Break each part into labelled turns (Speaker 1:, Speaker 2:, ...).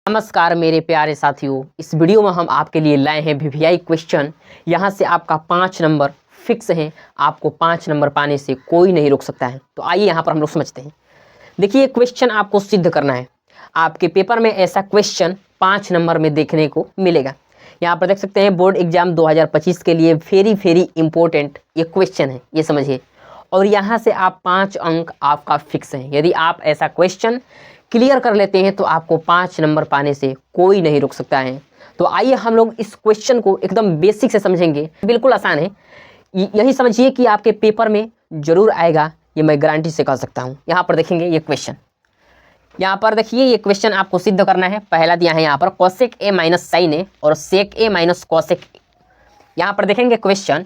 Speaker 1: नमस्कार मेरे प्यारे साथियों, इस वीडियो में हम आपके लिए लाए हैं वीवीआई क्वेश्चन। यहाँ से आपका 5 नंबर फिक्स है। आपको 5 नंबर पाने से कोई नहीं रोक सकता है। तो आइए यहाँ पर हम लोग समझते हैं। देखिए, क्वेश्चन आपको सिद्ध करना है। आपके पेपर में ऐसा क्वेश्चन 5 नंबर में देखने को मिलेगा। यहाँ पर देख सकते हैं, बोर्ड एग्जाम 2025 के लिए वेरी इंपॉर्टेंट ये क्वेश्चन है, ये समझिए। और यहाँ से आप 5 अंक आपका फिक्स है। यदि आप ऐसा क्वेश्चन क्लियर कर लेते हैं तो आपको 5 नंबर पाने से कोई नहीं रोक सकता है। तो आइए हम लोग इस क्वेश्चन को एकदम बेसिक से समझेंगे। बिल्कुल आसान है, यही समझिए कि आपके पेपर में जरूर आएगा, ये मैं गारंटी से कह सकता हूँ। यहाँ पर देखेंगे ये क्वेश्चन, यहाँ पर देखिए ये क्वेश्चन आपको सिद्ध करना है। पहला दिया है यहाँ पर cosec A minus sine A और sec A minus cosec A. यहाँ पर देखेंगे question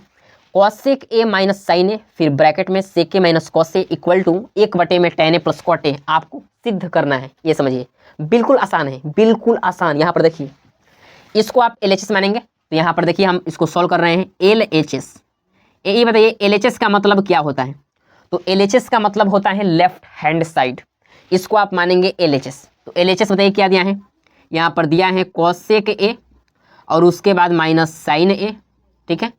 Speaker 1: cosec A minus sine A, फिर ब्रैकेट में sec A minus cos A equal to 1 में tan A plus cot A आपको सिद्ध करना है। ये समझिए, बिल्कुल आसान है, बिल्कुल आसान। यहाँ पर देखिए, इसको आप LHS मानेंगे तो यहाँ पर देखिए हम इसको सॉल्व कर रहे हैं। LHS, ये बताइए LHS का मतलब क्या होता है? तो LHS का मतलब होता है लेफ्ट हैंड साइड। इसको आप मानेंगे LHS। तो LHS बताइए क्या दिया है? यहाँ पर दिया है कॉसेक ए और उसके बाद माइनस साइन ए, ठीक है,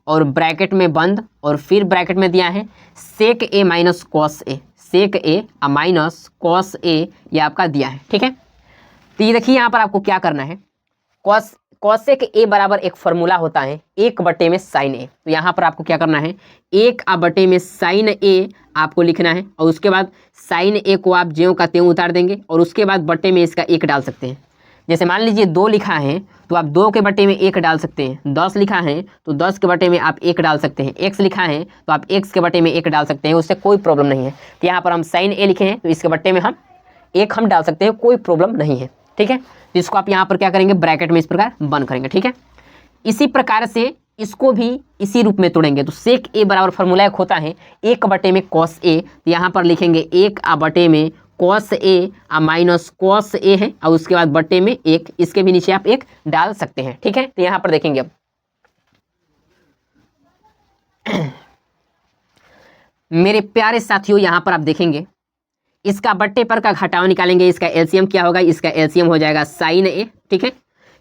Speaker 1: और ब्रैकेट में बंद, और फिर ब्रैकेट में दिया है सेक A minus cos A, sec A minus cos ए, ये आपका दिया है, ठीक है। तो ये देखिए यहाँ पर आपको क्या करना है, कॉसेक ए बराबर एक फॉर्मूला होता है 1 में साइन ए। तो यहाँ पर आपको क्या करना है, 1 में साइन ए आपको लिखना है, और उसके बाद साइन ए को आप ज्यों का त्यों उतार देंगे, और उसके बाद बटे में इसका 1 डाल सकते हैं। जैसे मान लीजिए 2 लिखा है तो आप 2 के बटे में 1 डाल सकते हैं। 10 लिखा है तो 10 के बटे में आप 1 डाल सकते हैं। x लिखा है तो आप x के बटे में 1 डाल सकते हैं, उससे कोई प्रॉब्लम नहीं है। तो यहाँ पर हम साइन ए लिखे हैं तो इसके बटे में हम 1 हम डाल सकते हैं, कोई प्रॉब्लम नहीं है, ठीक है। तो इसको आप यहाँ पर क्या करेंगे, ब्रैकेट में इस प्रकार बंद करेंगे, ठीक है। इसी प्रकार से इसको भी इसी रूप में तोड़ेंगे। तो सेक ए बराबर फॉर्मूला एक होता है 1 में कॉस ए, तो यहाँ पर लिखेंगे 1 में कॉस ए माइनस कॉस ए है, और उसके बाद बटे में 1, इसके भी नीचे आप 1 डाल सकते हैं, ठीक है। तो यहाँ पर देखेंगे अब मेरे प्यारे साथियों, यहाँ पर आप देखेंगे इसका बट्टे पर का घटाव निकालेंगे। इसका एलसीएम क्या होगा, इसका एलसीएम हो जाएगा साइन ए, ठीक है।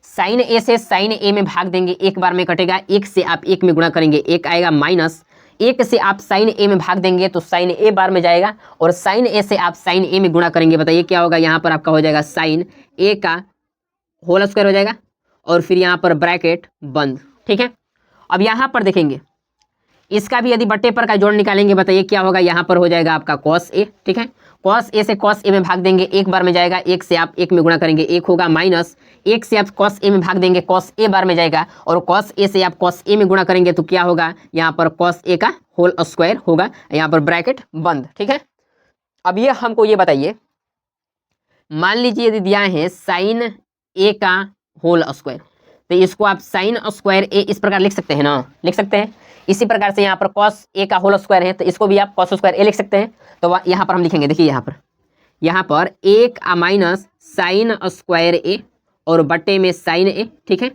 Speaker 1: साइन ए से साइन ए में भाग देंगे, 1 बार में कटेगा, 1 से आप 1 में गुणा करेंगे, 1 आएगा, माइनस 1 से आप साइन ए में भाग देंगे तो साइन ए बार में जाएगा, और साइन ए से आप साइन ए में गुणा करेंगे, बताइए क्या होगा। यहाँ पर आपका हो जाएगा साइन ए का होल स्क्वायर हो जाएगा, और फिर यहाँ पर ब्रैकेट बंद, ठीक है। अब यहाँ पर देखेंगे इसका भी यदि बट्टे पर का जोड़ निकालेंगे, बताइए क्या होगा। यहाँ पर हो जाएगा आपका कॉस ए, ठीक है। कॉस ए से कॉस ए में भाग देंगे, 1 बार में जाएगा, 1 से आप 1 में गुणा करेंगे, 1 होगा, माइनस 1 से आप कॉस ए में भाग देंगे, कॉस ए बार में जाएगा, और कॉस ए से आप कॉस ए में गुणा करेंगे तो क्या होगा, यहाँ पर कॉस ए का होल स्क्वायर होगा, यहाँ पर ब्रैकेट बंद, ठीक है। अब ये हमको ये बताइए, मान लीजिए यदि दिया है साइन ए का होल स्क्वायर, तो इसको आप साइन स्क्वायर ए इस प्रकार लिख सकते हैं ना, लिख सकते हैं। इसी प्रकार से यहाँ पर कॉस ए का होल स्क्वायर है तो इसको भी आप कॉस स्क्वायर ए लिख सकते हैं। तो यहाँ पर हम लिखेंगे, देखिए यहाँ पर 1 माइनस साइन स्क्वायर ए और बट्टे में साइन ए, ठीक है,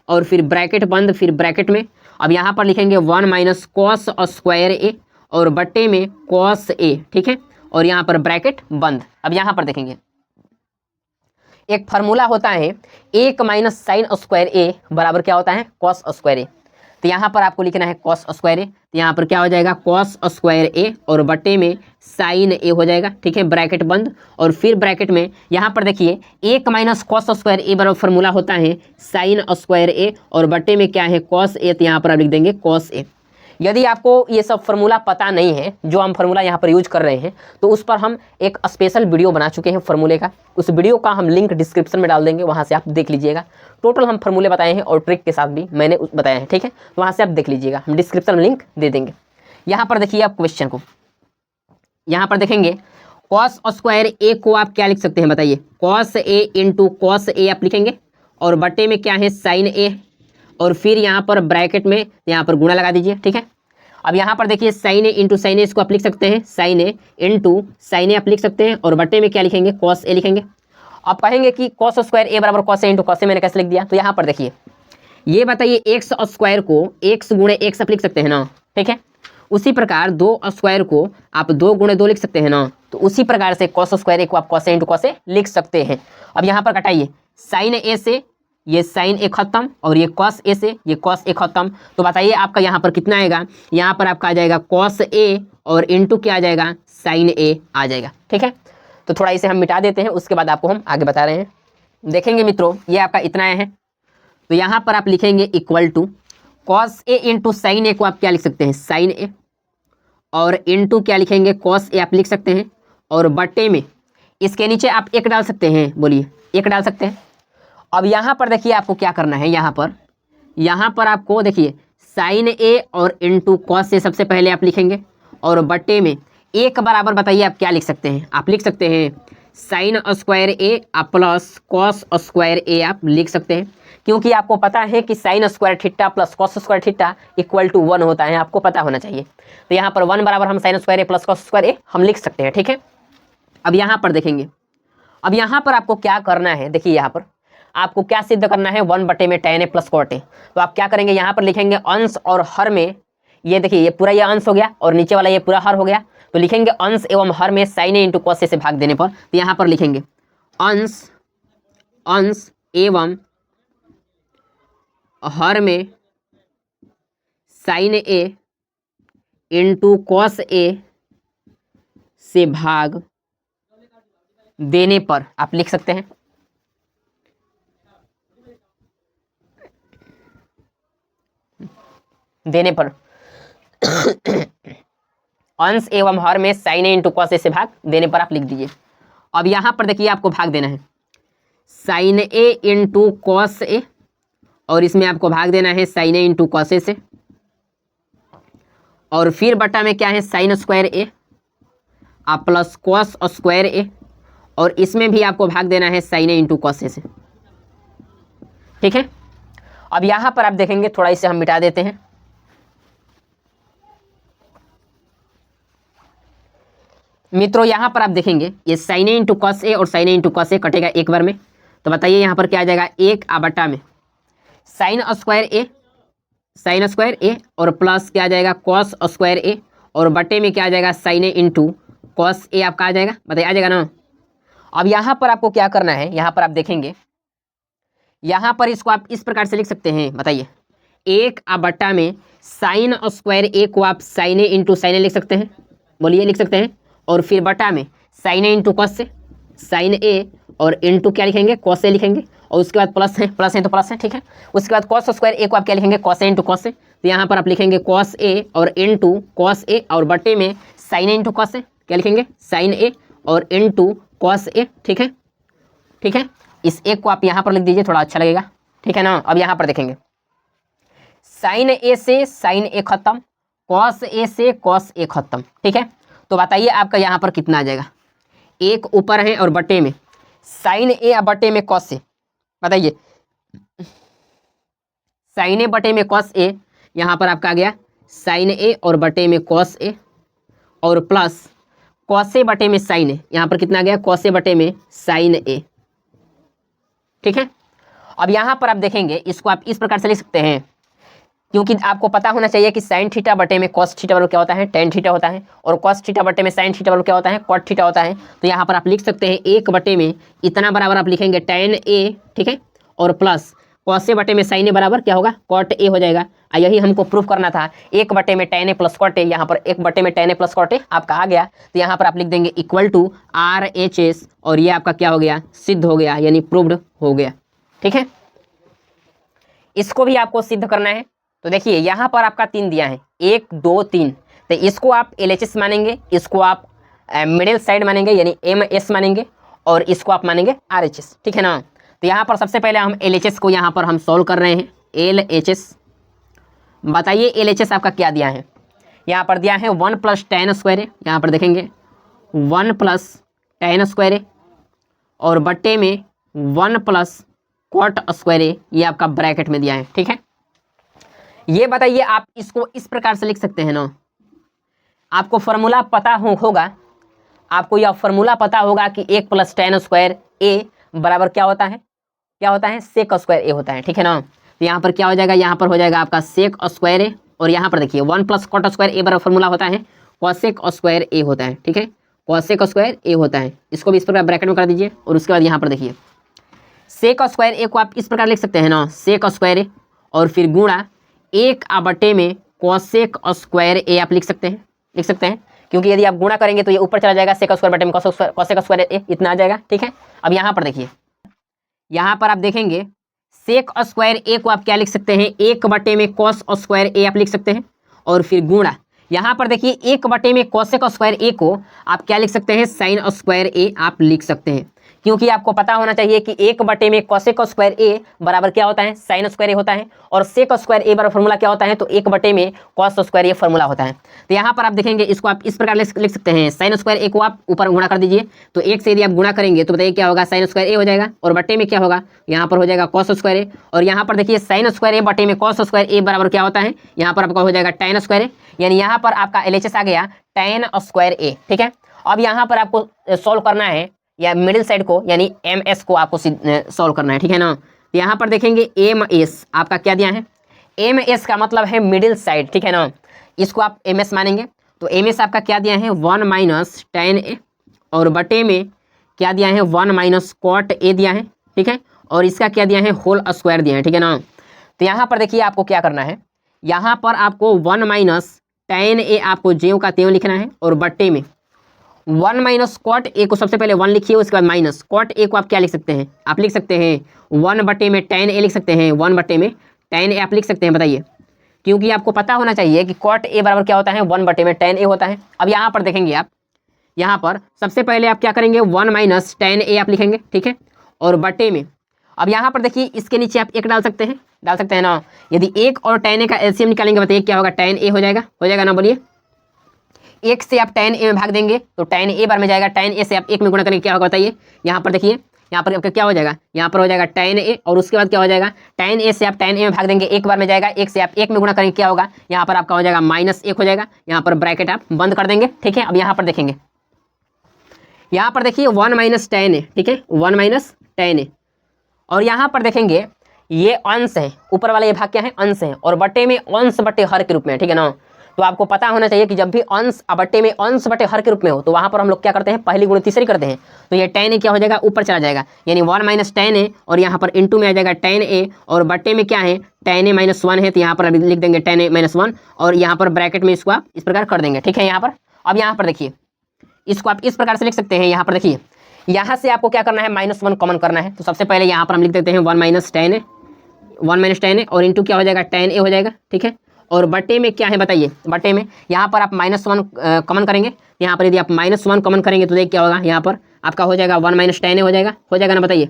Speaker 1: और फिर ब्रैकेट बंद, फिर ब्रैकेट में अब यहाँ पर लिखेंगे 1 माइनस कॉस स्क्वायर ए और बट्टे में कॉस ए, ठीक है, और यहाँ पर ब्रैकेट बंद। अब यहाँ पर देखेंगे एक फार्मूला होता है 1 माइनस साइन स्क्वायर ए बराबर क्या होता है, कॉस स्क्वायर ए। तो यहाँ पर आपको लिखना है कॉस स्क्वायर ए, तो यहाँ पर क्या हो जाएगा, कॉस स्क्वायर ए और बटे में साइन ए हो जाएगा, ठीक है, ब्रैकेट बंद, और फिर ब्रैकेट में यहाँ पर देखिए 1 माइनस कॉस स्क्वायर ए बराबर फार्मूला होता है साइन स्क्वायर ए और बटे में क्या है, कॉस ए, तो यहाँ पर आप लिख देंगे कॉस ए। यदि आपको ये सब फार्मूला पता नहीं है, जो हम फार्मूला यहाँ पर यूज कर रहे हैं, तो उस पर हम एक स्पेशल वीडियो बना चुके हैं फार्मूले का। उस वीडियो का हम लिंक डिस्क्रिप्शन में डाल देंगे, वहाँ से आप देख लीजिएगा। टोटल हम फार्मूले बताए हैं और ट्रिक के साथ भी मैंने बताया है, ठीक है, तो वहाँ से आप देख लीजिएगा, हम डिस्क्रिप्शन में लिंक दे देंगे। यहाँ पर देखिए आप क्वेश्चन को, यहाँ पर देखेंगे कॉस स्क्वायर ए को आप क्या लिख सकते हैं, बताइए, cos A into cos A आप लिखेंगे, और बटे में क्या है, साइन ए, और फिर यहाँ पर ब्रैकेट में यहाँ पर गुणा लगा दीजिए, ठीक है। अब यहाँ पर देखिए साइन ए इंटू साइन ए, इसको आप लिख सकते हैं साइन ए इंटू साइन ए आप लिख सकते हैं, और बटे में क्या लिखेंगे, कॉस ए लिखेंगे। आप कहेंगे कि कॉस स्क्वायर ए बराबर cos A into cos A मैंने कैसे लिख दिया, तो यहाँ पर देखिए ये बताइए एक्स स्क्वायर को एक्स गुणे एक्स आप लिख सकते हैं ना, ठीक है। उसी प्रकार 2 स्क्वायर को आप 2 गुणे 2 लिख सकते हैं ना, तो उसी प्रकार से कॉस स्क्वायर ए को आप cos A into cos A लिख सकते हैं। अब यहाँ पर घटाइए, साइन ए से ये साइन ए खत्म और ये कॉस ए से ये कॉस ए खत्म, तो बताइए आपका यहाँ पर कितना आएगा, यहाँ पर आपका आ जाएगा कॉस ए और इंटू क्या आ जाएगा, साइन ए आ जाएगा। ठीक है, तो थोड़ा इसे हम मिटा देते हैं, उसके बाद आपको हम आगे बता रहे हैं। देखेंगे मित्रों, ये आपका इतना है, तो यहाँ पर आप लिखेंगे equal to cos A into sine A को आप क्या लिख सकते हैं, साइन ए, और इंटू क्या लिखेंगे, कॉस ए आप लिख सकते हैं, और बट्टे में इसके नीचे आप एक डाल सकते हैं, बोलिए एक डाल सकते हैं। अब यहाँ पर देखिए आपको क्या करना है, यहाँ पर आपको देखिए साइन ए और इंटू कॉस ए सबसे पहले आप लिखेंगे, और बट्टे में एक बराबर बताइए आप क्या लिख सकते हैं, आप लिख सकते हैं साइन स्क्वायर ए आप प्लस कॉस स्क्वायर ए आप लिख सकते हैं, क्योंकि आपको पता है कि sine square theta plus cos square theta equal to 1 होता है, आपको पता होना चाहिए। तो यहाँ पर 1 बराबर हम साइन स्क्वायर ए प्लस कॉस स्क्वायर ए हम लिख सकते हैं। ठीक है, अब यहाँ पर देखेंगे, अब यहाँ पर आपको क्या करना है, देखिए यहाँ पर आपको क्या सिद्ध करना है, 1 बटे में tan A plus cot A. तो आप क्या करेंगे, यहाँ पर लिखेंगे अंश और हर में, ये देखिए ये पूरा ये अंश हो गया और नीचे वाला ये पूरा हर हो गया, तो लिखेंगे अंश एवं हर में sign A into cos A से भाग देने पर, तो यहाँ पर लिखेंगे अंश एवं हर में sign A into cos A से भाग देने पर आप लिख सकते हैं देने पर अंश एवं हर में sign A into cos A से भाग देने पर आप लिख दीजिए। अब यहाँ पर देखिए आपको भाग देना है sign A into cos A, और इसमें आपको भाग देना है sign A into cos A से, और फिर बटा में क्या है साइन स्क्वायर ए आप प्लस कॉस स्क्वायर ए, और इसमें भी आपको भाग देना है sign A into cos A से। ठीक है, अब यहाँ पर आप देखेंगे, थोड़ा इसे हम मिटा देते हैं। मित्रों यहाँ पर आप देखेंगे ये sign A into cos A और sign A into cos A कटेगा एक बार में, तो बताइए यहाँ पर क्या आ जाएगा, एक बटा में साइन स्क्वायर ए और प्लस क्या आ जाएगा कॉस स्क्वायर ए, और बटे में क्या आ जाएगा sign A into cos A आपका आ जाएगा, बताइए आ जाएगा ना। अब यहाँ पर आपको क्या करना है, यहाँ पर आप देखेंगे, यहाँ पर इसको आप इस प्रकार से लिख सकते हैं, बताइए एक बटा में साइन स्क्वायर ए को आप साइन ए इंटू साइन ए लिख सकते हैं, बोलिए लिख सकते हैं, और फिर बटा में साइन ए इंटू कॉस से साइन ए और इंटू क्या लिखेंगे, कॉस ए लिखेंगे, और उसके बाद प्लस है तो प्लस है। ठीक है, उसके बाद कॉस स्क्वायर ए को आप क्या लिखेंगे, cos A into cos A, तो यहाँ पर आप लिखेंगे कॉस ए और इंटू कॉस ए, और बटे में sign A into cos A क्या लिखेंगे, साइन ए और इंटू कॉस ए। ठीक है, इस एक को आप यहाँ पर लिख दीजिए, थोड़ा अच्छा लगेगा। ठीक है ना, अब यहाँ पर देखेंगे साइन ए से साइन ए खत्म, कॉस ए से कॉस ए खत्म। ठीक है, तो बताइए आपका यहाँ पर कितना आ जाएगा, एक ऊपर है और बटे में साइन ए बटे में कॉस ए, बताइए साइन ए बटे में कॉस ए, यहाँ पर आपका आ गया साइन ए और बटे में कॉस ए, और प्लस कॉस ए बटे में साइन ए, यहाँ पर कितना आ गया, कॉस ए बटे में साइन ए। ठीक है, अब यहाँ पर आप देखेंगे, इसको आप इस प्रकार से लिख सकते हैं, क्योंकि आपको पता होना चाहिए कि साइन थीटा बटे में कॉस थीटा बराबर क्या होता है, टेन थीटा होता है, और कॉस थीटा बटे में साइन थीटा बराबर क्या होता है, कॉट थीटा होता है। तो यहाँ पर आप लिख सकते हैं एक बटे में इतना बराबर आप लिखेंगे टेन ए, ठीक है, और प्लस कॉस ए बटे में साइन ए बराबर क्या होगा, कॉट ए हो जाएगा। यही हमको प्रूफ करना था, एक बटे में tan A plus cot A, यहाँ पर एक बटे में tan A plus cot A आपका आ गया, तो यहाँ पर आप लिख देंगे इक्वल टू RHS, और ये आपका क्या हो गया, सिद्ध हो गया, यानी प्रूव्ड हो गया। ठीक है, इसको भी आपको सिद्ध करना है। तो देखिए यहाँ पर आपका 3 दिया है, 1 2 3, तो इसको आप LHS मानेंगे, इसको आप मिडिल साइड मानेंगे यानी MS मानेंगे, और इसको आप मानेंगे RHS। ठीक है ना, तो यहाँ पर सबसे पहले हम LHS को यहाँ पर हम सॉल्व कर रहे हैं। LHS, बताइए LHS आपका क्या दिया है, यहाँ पर दिया है 1 प्लस tan स्क्वायर ए, यहाँ पर देखेंगे 1 प्लस tan स्क्वायर ए, और बट्टे में 1 प्लस कॉट स्क्वायर ए, ये आपका ब्रैकेट में दिया है। ठीक है, ये बताइए आप इसको इस प्रकार से लिख सकते हैं ना, आपको फॉर्मूला पता होगा, आपको यह फॉर्मूला पता होगा कि 1 प्लस tan स्क्वायर ए बराबर क्या होता है, सेक स्क्वायर ए होता है। ठीक है ना, तो यहाँ पर क्या हो जाएगा, यहाँ पर हो जाएगा आपका सेक स्क्वायर ए, और यहाँ पर देखिए 1 प्लस कॉट स्क्वायर ए बराबर फॉर्मूला होता है कॉसेक स्क्वायर ए होता है। ठीक है, कॉसेक स्क्वायर ए होता है। इसको भी इस प्रकार ब्रैकेट में कर दीजिए और उसके बाद यहाँ पर देखिए सेक स्क्वायर ए को आप इस प्रकार लिख सकते हैं ना, सेक स्क्वायर ए और फिर गुणा 1/, में कॉसेक स्क्वायर ए आप लिख सकते हैं क्योंकि यदि आप गुणा करेंगे तो ये ऊपर चला जाएगा, सेक स्क्वायर बटे में कॉसेक स्क्वायर ए इतना आ जाएगा। ठीक है, अब यहाँ पर देखिए, यहाँ पर आप देखेंगे सेक स्क्वायर ए को आप क्या लिख सकते हैं, 1/, में कॉस स्क्वायर ए आप लिख सकते हैं और फिर गुणा यहाँ पर देखिए 1/, में कॉसेक स्क्वायर ए को आप क्या लिख सकते हैं, साइन स्क्वायर ए आप लिख सकते हैं। क्योंकि आपको पता होना चाहिए कि 1/, में कॉसेक स्क्वायर ए बराबर क्या होता है, साइन स्क्वायर ए होता है और सेक स्क्वायर ए बराबर फॉर्मूला क्या होता है, तो 1/, में कॉस स्क्वायर ए फॉर्मूला होता है। तो यहाँ पर आप देखेंगे इसको आप इस प्रकार लिख सकते हैं, साइन स्क्वायर ए को आप ऊपर गुणा कर दीजिए, तो 1 से यदि आप गुणा करेंगे तो बताइए क्या होगा, साइन स्क्वायर ए हो जाएगा और बटे में क्या होगा, यहाँ पर हो जाएगा कॉस स्क्वायर ए। और यहाँ पर देखिए साइन स्क्वायर ए बटे में कॉस स्क्वायर ए बराबर क्या होता है, यहाँ पर आपका हो जाएगा tan स्क्वायर ए, यानी यहाँ पर आपका LHS आ गया tan स्क्वायर ए। ठीक है, अब यहाँ पर आपको सॉल्व करना है या मिडिल साइड को यानी MS को आपको सॉल्व करना है। ठीक है ना, तो यहाँ पर देखेंगे MS आपका क्या दिया है, MS का मतलब है मिडिल साइड। ठीक है ना, इसको आप MS मानेंगे तो MS आपका क्या दिया है, 1 - tan A और बटे में क्या दिया है, 1 - cot A दिया है। ठीक है, और इसका क्या दिया है, होल स्क्वायर दिया है। ठीक है ना, तो यहाँ पर देखिए आपको क्या करना है, यहाँ पर आपको 1 - tan A आपको ज्यों का त्यों लिखना है और बटे में 1 - cot A को सबसे पहले 1 लिखिए, उसके बाद माइनस cot A को आप क्या लिख सकते हैं, आप लिख सकते हैं 1/, में tan A लिख सकते हैं, 1/, में tan A आप लिख सकते हैं। बताइए, क्योंकि आपको पता होना चाहिए कि cot A बराबर क्या होता है, 1/, में tan A होता है। अब यहाँ पर देखेंगे आप, यहाँ पर सबसे पहले आप क्या करेंगे, 1 - tan A आप लिखेंगे। ठीक है, और बटे में अब यहाँ पर देखिए इसके नीचे आप 1 डाल सकते हैं ना। यदि 1 और tan A का LCM निकालेंगे बताइए क्या होगा, tan A हो जाएगा ना, बोलिए। 1 से आप tan A में भाग देंगे तो tan A बार में जाएगा, tan A से आप 1 में गुणा करेंगे क्या होगा बताइए, यहाँ पर देखिए, यहाँ पर आपका क्या हो जाएगा, यहाँ पर हो जाएगा tan A और उसके बाद क्या हो जाएगा, tan A से आप tan A में भाग देंगे, 1 बार में जाएगा, 1 से आप 1 में गुणा करेंगे क्या होगा, यहाँ पर आपका हो जाएगा -1 हो जाएगा, यहाँ पर ब्रैकेट आप बंद कर देंगे। ठीक है, अब यहाँ पर देखेंगे, यहाँ पर देखिए 1 - tan A। ठीक है, 1 - tan A और यहाँ पर देखेंगे ये अंश है, ऊपर वाला ये भाग क्या है, अंश है और बटे में अंश बटे हर के रूप में। ठीक है ना, तो आपको पता होना चाहिए कि जब भी अंश बटे में अंश बटे हर के रूप में हो तो वहाँ पर हम लोग क्या करते हैं, पहली गुणा तीसरी करते हैं, तो ये tan A क्या हो जाएगा, ऊपर चला जाएगा, यानी 1 - tan A और यहाँ पर इंटू में आ जाएगा tan A और बटे में क्या है, tan A -1 है, तो यहाँ पर अभी लिख देंगे tan A -1 और यहाँ पर ब्रैकेट में इसको आप इस प्रकार कर देंगे। ठीक है, यहाँ पर अब यहाँ पर देखिए इसको आप इस प्रकार से लिख सकते हैं। यहाँ पर देखिए यहाँ से आपको क्या करना है, -1 कॉमन करना है, तो सबसे पहले यहाँ पर हम लिख देते हैं 1 - tan A और इंटू क्या हो जाएगा, tan A हो जाएगा। ठीक है, और बटे में क्या है बताइए, बटे में यहाँ पर आप -1 कॉमन करेंगे, यहाँ पर यदि आप -1 कॉमन करेंगे तो देख क्या होगा, यहाँ पर आपका हो जाएगा 1 - tan A हो जाएगा ना, बताइए।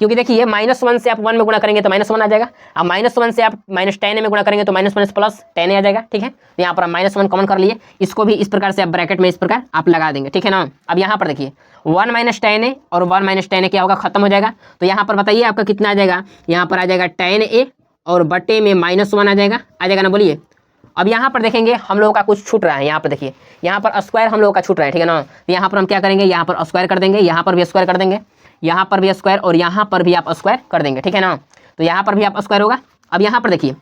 Speaker 1: क्योंकि देखिए -1 से आप 1 में गुणा करेंगे तो -1 आ जाएगा, अब -1 से आप -tan A में गुणा करेंगे तो -1 प्लस tan A आ जाएगा। ठीक है, तो यहाँ पर आप -1 कॉमन कर लिए, इसको भी इस प्रकार से आप ब्रैकेट में इस प्रकार आप लगा देंगे। ठीक है ना, अब यहाँ पर देखिए 1 - tan A और 1 - tan A क्या होगा, खत्म हो जाएगा, तो यहाँ पर बताइए आपका कितना आ जाएगा, यहाँ पर आ जाएगा tan A और बटे में -1 आ जाएगा ना, बोलिए। अब यहाँ पर देखेंगे हम लोगों का कुछ छूट रहा है, यहाँ पर देखिए यहाँ पर स्क्वायर हम लोगों का छूट रहा है। ठीक है ना, तो यहाँ पर हम क्या करेंगे, यहाँ पर स्क्वायर कर देंगे, यहाँ पर भी स्क्वायर कर देंगे, यहाँ पर भी स्क्वायर और यहाँ पर भी आप स्क्वायर कर देंगे। ठीक है ना, तो यहाँ पर भी आप स्क्वायर होगा। अब यहाँ पर देखिए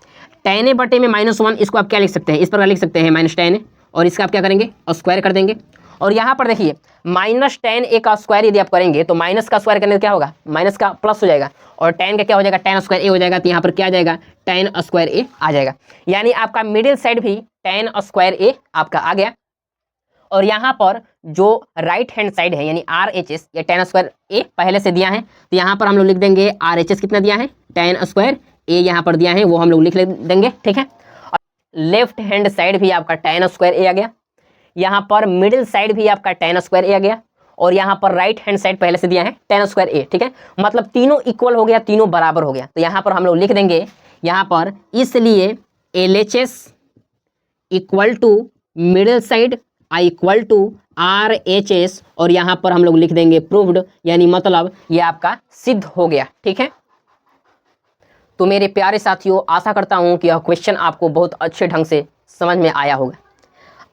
Speaker 1: tan A बटे में -1, इसको आप क्या लिख सकते हैं, इस प्रकार लिख सकते हैं -tan A और इसका आप क्या करेंगे, स्क्वायर कर देंगे। और यहाँ पर देखिए -tan A का स्क्वायर यदि आप करेंगे तो माइनस का स्क्वायर करने से क्या होगा, माइनस का प्लस हो जाएगा और tan का क्या हो जाएगा, tan स्क्वायर A हो जाएगा, तो यहाँ पर क्या आ जाएगा, tan स्क्वायर A आ जाएगा, यानी आपका मिडिल साइड भी tan स्क्वायर A आपका आ गया। और यहाँ पर जो राइट हैंड साइड है यानी RHS या tan स्क्वायर A पहले से दिया है, तो यहाँ पर हम लोग लिख देंगे RHS कितना दिया है, tan स्क्वायर A यहाँ पर दिया है, वो हम लोग लिख देंगे। ठीक है, लेफ्ट हैंड साइड भी आपका tan स्क्वायर A आ गया, यहाँ पर मिडिल साइड भी आपका tan स्क्वायर A आ गया और यहाँ पर राइट हैंड साइड पहले से दिया है tan स्क्वायर A। ठीक है, मतलब तीनों इक्वल हो गया, तीनों बराबर हो गया, तो यहाँ पर हम लोग लिख देंगे यहाँ पर, इसलिए LHS equal to middle side equal to RHS और यहाँ पर हम लोग लिख देंगे प्रूव्ड, यानी मतलब ये आपका सिद्ध हो गया। ठीक है, तो मेरे प्यारे साथियों आशा करता हूँ कि यह क्वेश्चन आपको बहुत अच्छे ढंग से समझ में आया होगा।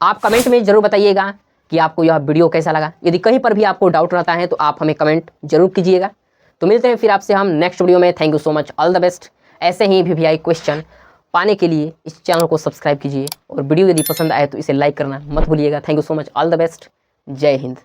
Speaker 1: आप कमेंट में ज़रूर बताइएगा कि आपको यह वीडियो कैसा लगा। यदि कहीं पर भी आपको डाउट रहता है तो आप हमें कमेंट जरूर कीजिएगा। तो मिलते हैं फिर आपसे हम नेक्स्ट वीडियो में। Thank you so much, all the best. ऐसे ही VVI क्वेश्चन पाने के लिए इस चैनल को सब्सक्राइब कीजिए और वीडियो यदि पसंद आए तो इसे लाइक करना मत भूलिएगा। Thank you so much, all the best. जय हिंद।